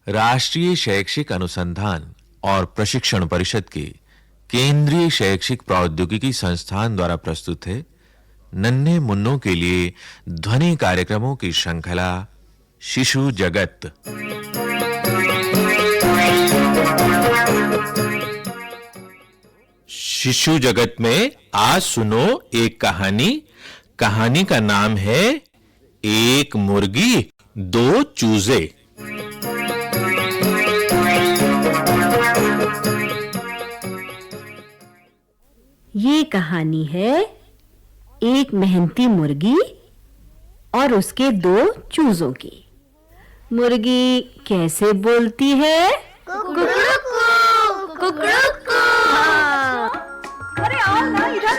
राष्ट्रीय शैक्षिक अनुसंधान और प्रशिक्षण परिषद के केंद्रीय शैक्षिक प्रौद्योगिकी संस्थान द्वारा प्रस्तुत है नन्हे मुन्नों के लिए ध्वनि कार्यक्रमों की श्रृंखला शिशु जगत। शिशु जगत में आज सुनो एक कहानी का नाम है एक मुर्गी दो चूजे। ये कहानी है एक मेहनती मुर्गी और उसके दो चूजों की। मुर्गी कैसे बोलती है? कुकड़ुकू, कुकड़ुकू। अरे आओ ना इधर।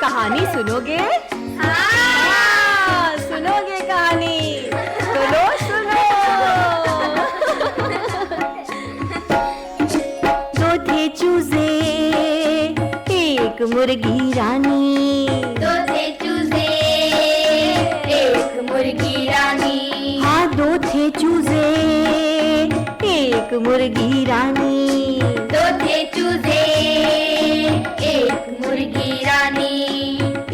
कहानी सुनोगे? हाँ, सुनोगे कहानी? सुनो सुनो। दो थे चूजे एक मुर्गी रानी। दो थे चूजे एक मुर्गी रानी। हाँ, दो थे चूजे एक मुर्गी रानी। दो थे चूजे एक मुर्गी रानी।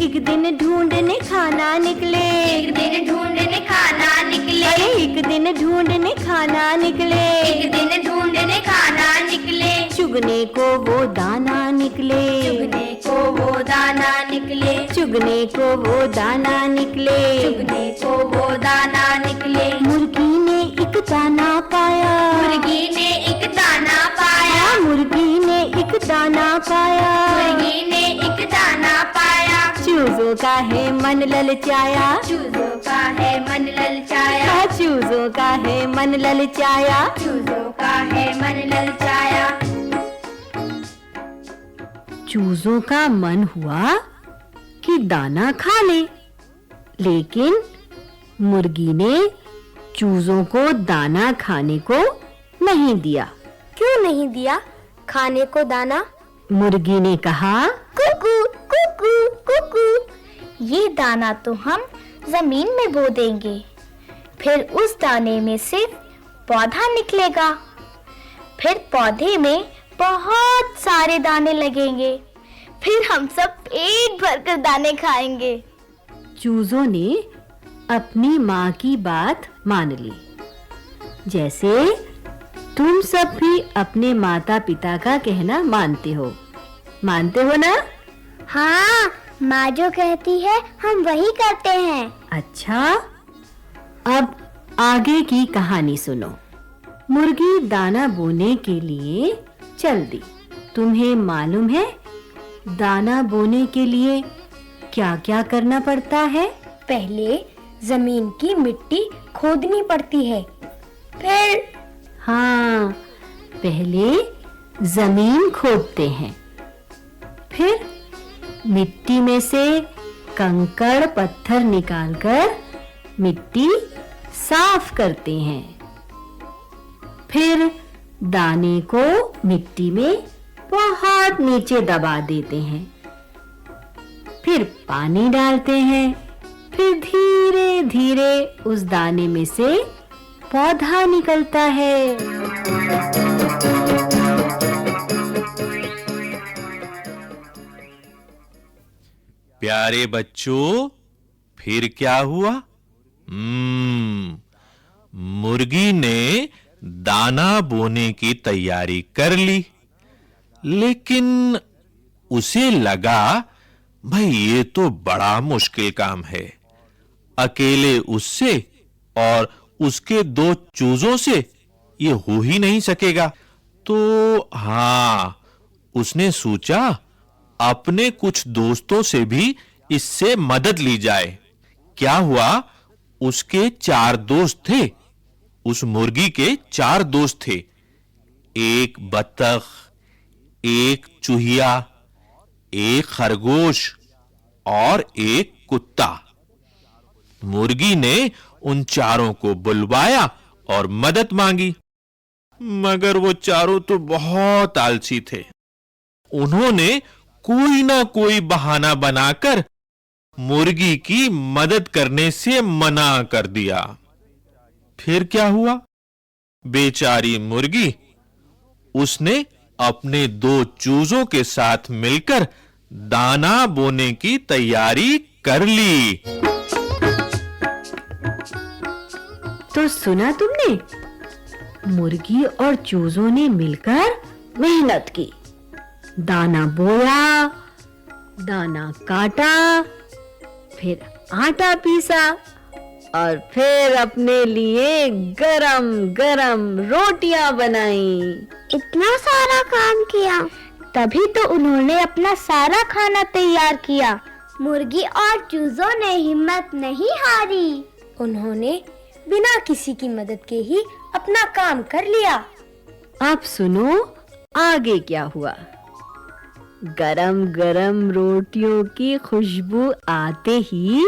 एक दिन ढूंढने खाना निकले। एक दिन ढूंढने खाना निकले। अरे एक दिन ढूंढने खाना निकले। एक दिन ढूंढने खाना निकले। चुगने को वो दाना निकले। चुगने को वो दाना निकले। चुगने को वो दाना निकले। चुगने को वो दाना निकले। मुर्गी ने एक दाना पाया। मुर्गी ने एक दाना पाया। मुर्गी ने एक दाना पाया। मुर्गी ने एक दाना पाया। चूजों का है मन ललचाया। चूजों का है मन ललचाया। हाँ, चूजों का है मन ललचाया। चूजों का है मन ललचाया। चूजों का मन हुआ कि दाना खा ले, लेकिन मुर्गी ने चूजों को दाना खाने को नहीं दिया। क्यों नहीं दिया खाने को दाना? मुर्गी ने कहा, कुकू कुकू कुकू, ये दाना तो हम जमीन में बो देंगे, फिर उस दाने में से पौधा निकलेगा, फिर पौधे में बहुत सारे दाने लगेंगे, फिर हम सब पेट भरकर दाने खाएंगे। चूजों ने अपनी माँ की बात मान ली, जैसे तुम सब भी अपने माता पिता का कहना मानते हो ना? हाँ, माँ जो कहती है हम वही करते हैं। अच्छा, अब आगे की कहानी सुनो। मुर्गी दाना बोने के लिए चल दी। तुम्हें मालूम है दाना बोने के लिए क्या-क्या करना पड़ता है? पहले जमीन की मिट्टी खोदनी पड़ती है, फिर हाँ, पहले जमीन खोदते हैं, फिर मिट्टी में से कंकड़ पत्थर निकालकर मिट्टी साफ करते हैं, फिर दाने को मिट्टी में बहुत नीचे दबा देते हैं, फिर पानी डालते हैं, फिर धीरे धीरे उस दाने में से पौधा निकलता है। प्यारे बच्चों, फिर क्या हुआ? मुर्गी ने दाना बोने की तैयारी कर ली, लेकिन उसे लगा भाई ये तो बड़ा मुश्किल काम है, अकेले उससे और उसके दो चूजों से ये हो ही नहीं सकेगा। तो हाँ, उसने सोचा अपने कुछ दोस्तों से भी इससे मदद ली जाए। क्या हुआ, उसके 4 दोस्त थे। उस मुर्गी के 4 दोस्त थे, एक बत्तख, एक चूहिया, एक खरगोश और एक कुत्ता। मुर्गी ने उन चारों को बुलवाया और मदद मांगी, मगर वो चारों तो बहुत आलसी थे। उन्होंने कोई ना कोई बहाना बनाकर मुर्गी की मदद करने से मना कर दिया। फिर क्या हुआ? बेचारी मुर्गी, उसने अपने 2 चूजों के साथ मिलकर दाना बोने की तैयारी कर ली। तो सुना तुमने, मुर्गी और चूजों ने मिलकर मेहनत की, दाना बोया, दाना काटा, फिर आटा पीसा और फिर अपने लिए गरम गरम रोटियां बनाई। इतना सारा काम किया, तभी तो उन्होंने अपना सारा खाना तैयार किया। मुर्गी और चूजों ने हिम्मत नहीं हारी, उन्होंने बिना किसी की मदद के ही अपना काम कर लिया। अब सुनो आगे क्या हुआ। गरम गरम रोटियों की खुशबू आते ही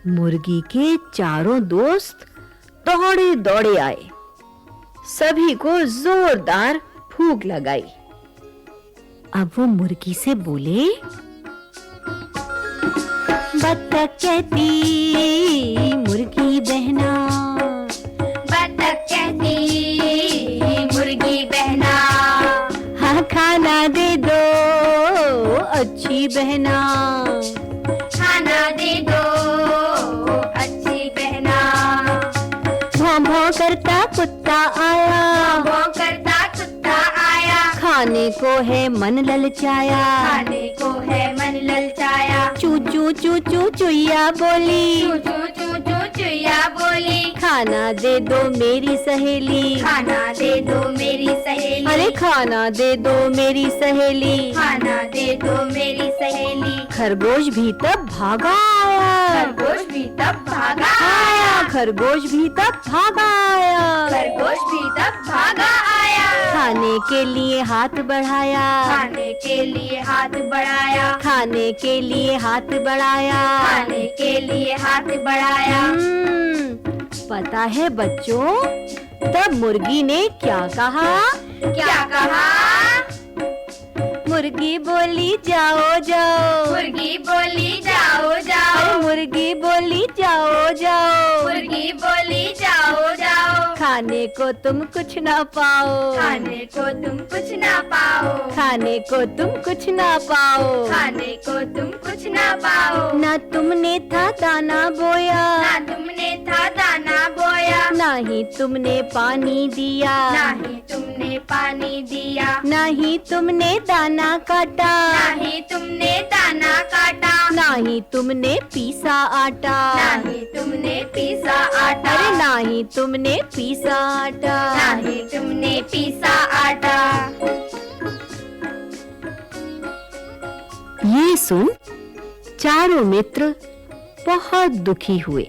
मुर्गी के चारों दोस्त दौड़े दौड़े आए, सभी को जोरदार भूख लगाई। अब वो मुर्गी से बोले, बत्तख कहती मुर्गी बहना, बतख कहती मुर्गी बहना, हाँ खाना दे दो अच्छी बहना, खाना दे दो अच्छी बहना। भौं भौं करता कुत्ता आया, वो करता कुत्ता आया, खाने को है मन ललचाया, खाने को है मन ललचाया। चू चू चू चू चुईया बोली, चू चू चू चू चुईया बोली, खाना दे दो मेरी सहेली, खाना दे दो मेरी सहेली, अरे खाना दे दो मेरी सहेली। खाना दे दो मेरी सहेली। खरगोश भी तब भागा आया, खरगोश भी तब भागा आया, खरगोश भी तब भागा आया, खरगोश भी तब भागा आया। खाने के लिए हाथ बढ़ाया, खाने के लिए हाथ बढ़ाया, खाने के लिए हाथ बढ़ाया। खाने के लिए हाथ बढ़ाया। पता है बच्चों, तब मुर्गी ने क्या कहा? क्या कहा? मुर्गी बोली जाओ जाओ, मुर्गी बोली जाओ अरे जाओ, मुर्गी बोली जाओ जाओ, मुर्गी बोली जाओ जाओ। खाने को तुम कुछ ना पाओ, खाने को तुम कुछ ना पाओ, खाने को तुम कुछ ना पाओ, खाने को तुम कुछ ना पाओ। ना तुमने था दाना बोया, ना तुमने था दाना बोया, ना ही तुमने पानी दिया, ना ही तुमने पानी दिया, ना ही तुमने दाना काटा, ना ही तुमने दाना काटा, ना ही तुमने पीसा आटा, ना ही तुमने पीसा आटा, अरे ना ही तुमने पीसा आटा। ना ही तुमने पीसा आटा। ये सुन चारों मित्र बहुत दुखी हुए।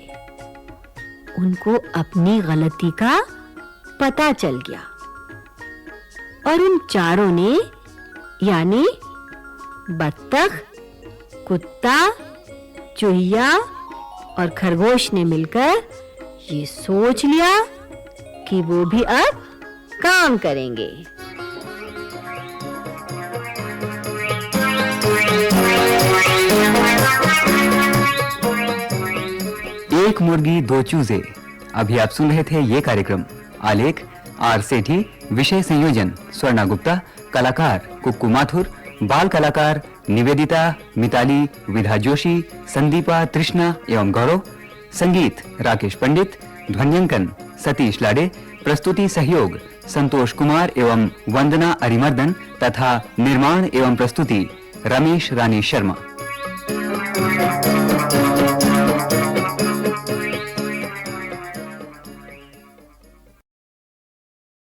उनको अपनी गलती का पता चल गया और उन चारों ने, यानी बत्तख, कुत्ता, चूहिया और खरगोश ने मिलकर ये सोच लिया कि वो भी अब काम करेंगे। एक मुर्गी दो चूजे। अभी आप सुन रहे थे ये कार्यक्रम। आलेख आर सेठी, विषय संयोजन स्वर्णा गुप्ता, कलाकार कुक्कू माथुर, बाल कलाकार निवेदिता, मिताली, विधा जोशी, संदीपा, तृष्णा एवं गौरव, संगीत राकेश पंडित, ध्वन्यांकन सतीश लाडे, प्रस्तुति सहयोग संतोष कुमार एवं वंदना अरिमर्दन तथा निर्माण एवं प्रस्तुति रमेश रानी शर्मा।